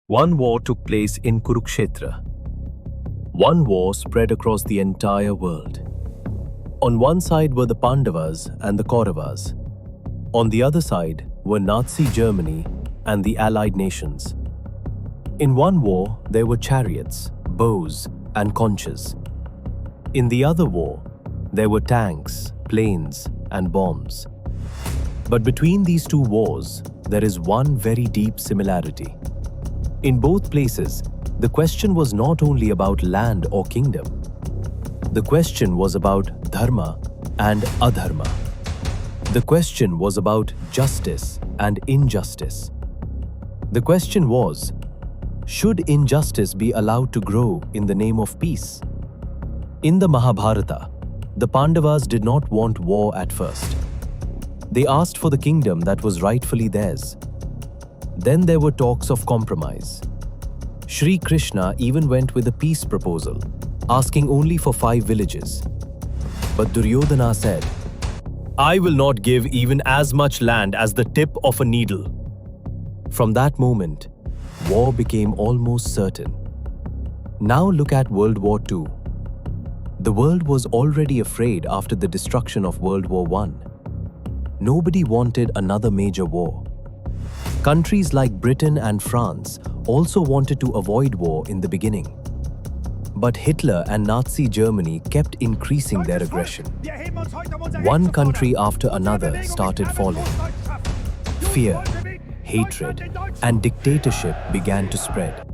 One war took place in Kurukshetra. One war spread across the entire world. On one side were the Pandavas and the Kauravas. On the other side were Nazi Germany and the Allied nations. In one war, there were chariots, bows, and conches. In the other war, there were tanks, planes, and bombs. But between these two wars, there is one very deep similarity. In both places, the question was not only about land or kingdom. The question was about Dharma and Adharma. The question was about justice and injustice. The question was, should injustice be allowed to grow in the name of peace? In the Mahabharata, the Pandavas did not want war at first. They asked for the kingdom that was rightfully theirs. Then there were talks of compromise. Shri Krishna even went with a peace proposal, asking only for 5 villages. But Duryodhana said, "I will not give even as much land as the tip of a needle." From that moment, war became almost certain. Now look at World War II. The world was already afraid after the destruction of World War I. Nobody wanted another major war. Countries like Britain and France also wanted to avoid war in the beginning. But Hitler and Nazi Germany kept increasing their aggression. One country after another started falling. Fear, hatred, and dictatorship began to spread.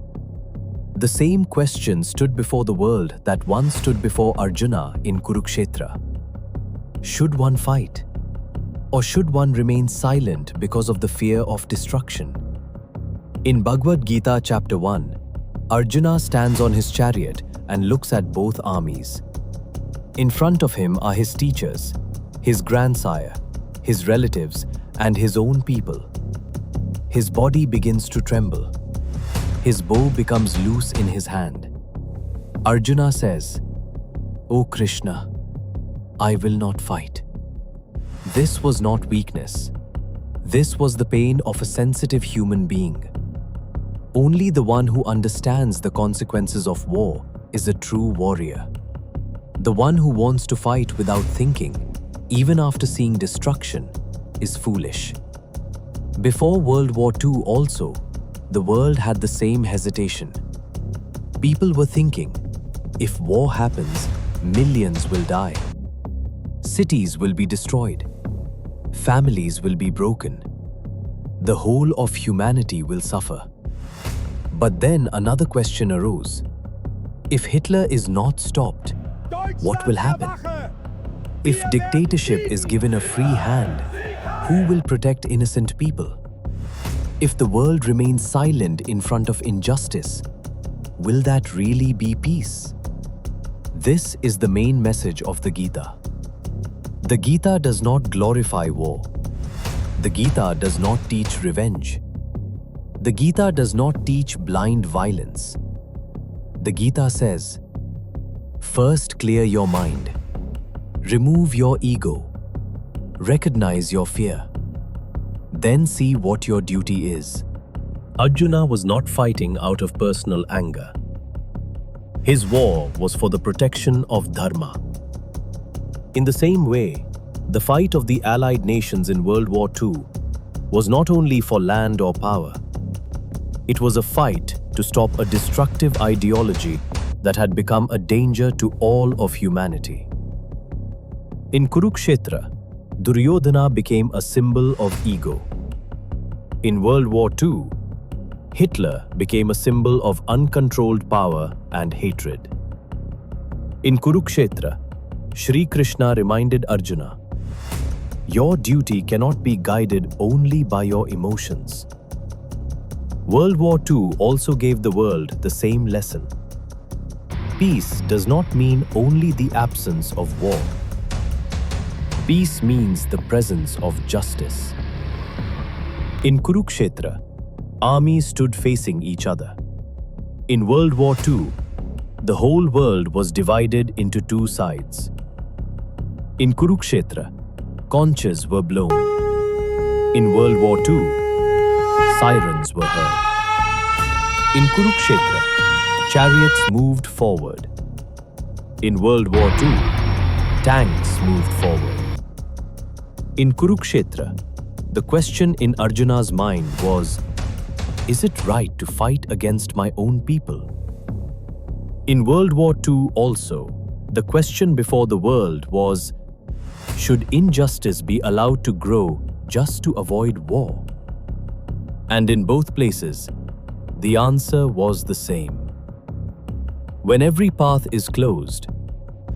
The same question stood before the world that once stood before Arjuna in Kurukshetra. Should one fight? Or should one remain silent because of the fear of destruction? In Bhagavad Gita chapter 1, Arjuna stands on his chariot and looks at both armies. In front of him are his teachers, his grandsire, his relatives, and his own people. His body begins to tremble. His bow becomes loose in his hand. Arjuna says, "O Krishna, I will not fight." This was not weakness. This was the pain of a sensitive human being. Only the one who understands the consequences of war is a true warrior. The one who wants to fight without thinking, even after seeing destruction, is foolish. Before World War II also, the world had the same hesitation. People were thinking, if war happens, millions will die. Cities will be destroyed. Families will be broken. The whole of humanity will suffer. But then another question arose. If Hitler is not stopped, what will happen? If dictatorship is given a free hand, who will protect innocent people? If the world remains silent in front of injustice, will that really be peace? This is the main message of the Gita. The Gita does not glorify war. The Gita does not teach revenge. The Gita does not teach blind violence. The Gita says, first clear your mind, remove your ego, recognize your fear, then see what your duty is. Arjuna was not fighting out of personal anger. His war was for the protection of Dharma. In the same way, the fight of the Allied nations in World War II was not only for land or power. It was a fight to stop a destructive ideology that had become a danger to all of humanity. In Kurukshetra, Duryodhana became a symbol of ego. In World War II, Hitler became a symbol of uncontrolled power and hatred. In Kurukshetra, Shri Krishna reminded Arjuna, your duty cannot be guided only by your emotions. World War II also gave the world the same lesson. Peace does not mean only the absence of war. Peace means the presence of justice. In Kurukshetra, armies stood facing each other. In World War II, the whole world was divided into 2 sides. In Kurukshetra, conches were blown. In World War II, sirens were heard. In Kurukshetra, chariots moved forward. In World War II, tanks moved forward. In Kurukshetra, the question in Arjuna's mind was, is it right to fight against my own people? In World War II also, the question before the world was, should injustice be allowed to grow just to avoid war? And in both places, the answer was the same. When every path is closed,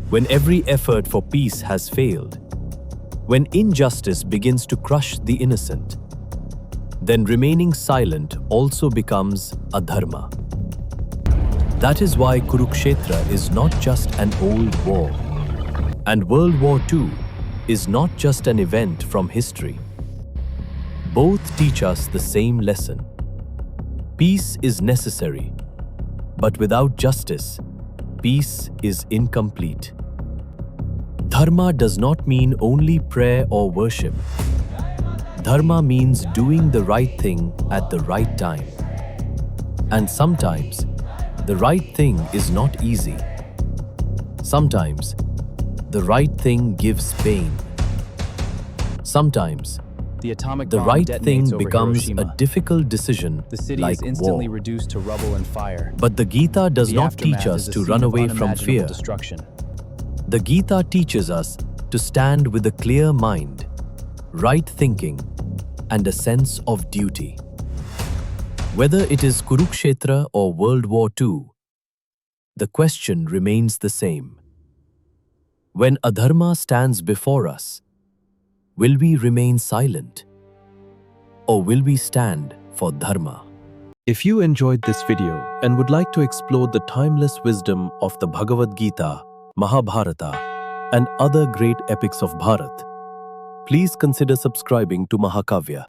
when every effort for peace has failed, when injustice begins to crush the innocent, then remaining silent also becomes a dharma. That is why Kurukshetra is not just an old war, and World War II is not just an event from history. Both teach us the same lesson. Peace is necessary, but without justice, peace is incomplete. Dharma does not mean only prayer or worship. Dharma means doing the right thing at the right time. And sometimes, the right thing is not easy. Sometimes, the right thing gives pain. Sometimes, the right thing becomes a difficult decision like war. Reduced to rubble and fire. But the Gita does not teach us to run away from fear. The Gita teaches us to stand with a clear mind, right thinking, and a sense of duty. Whether it is Kurukshetra or World War II, the question remains the same. When adharma stands before us, will we remain silent? Or will we stand for dharma? If you enjoyed this video and would like to explore the timeless wisdom of the Bhagavad Gita, Mahabharata, and other great epics of Bharat, please consider subscribing to Mahakavya.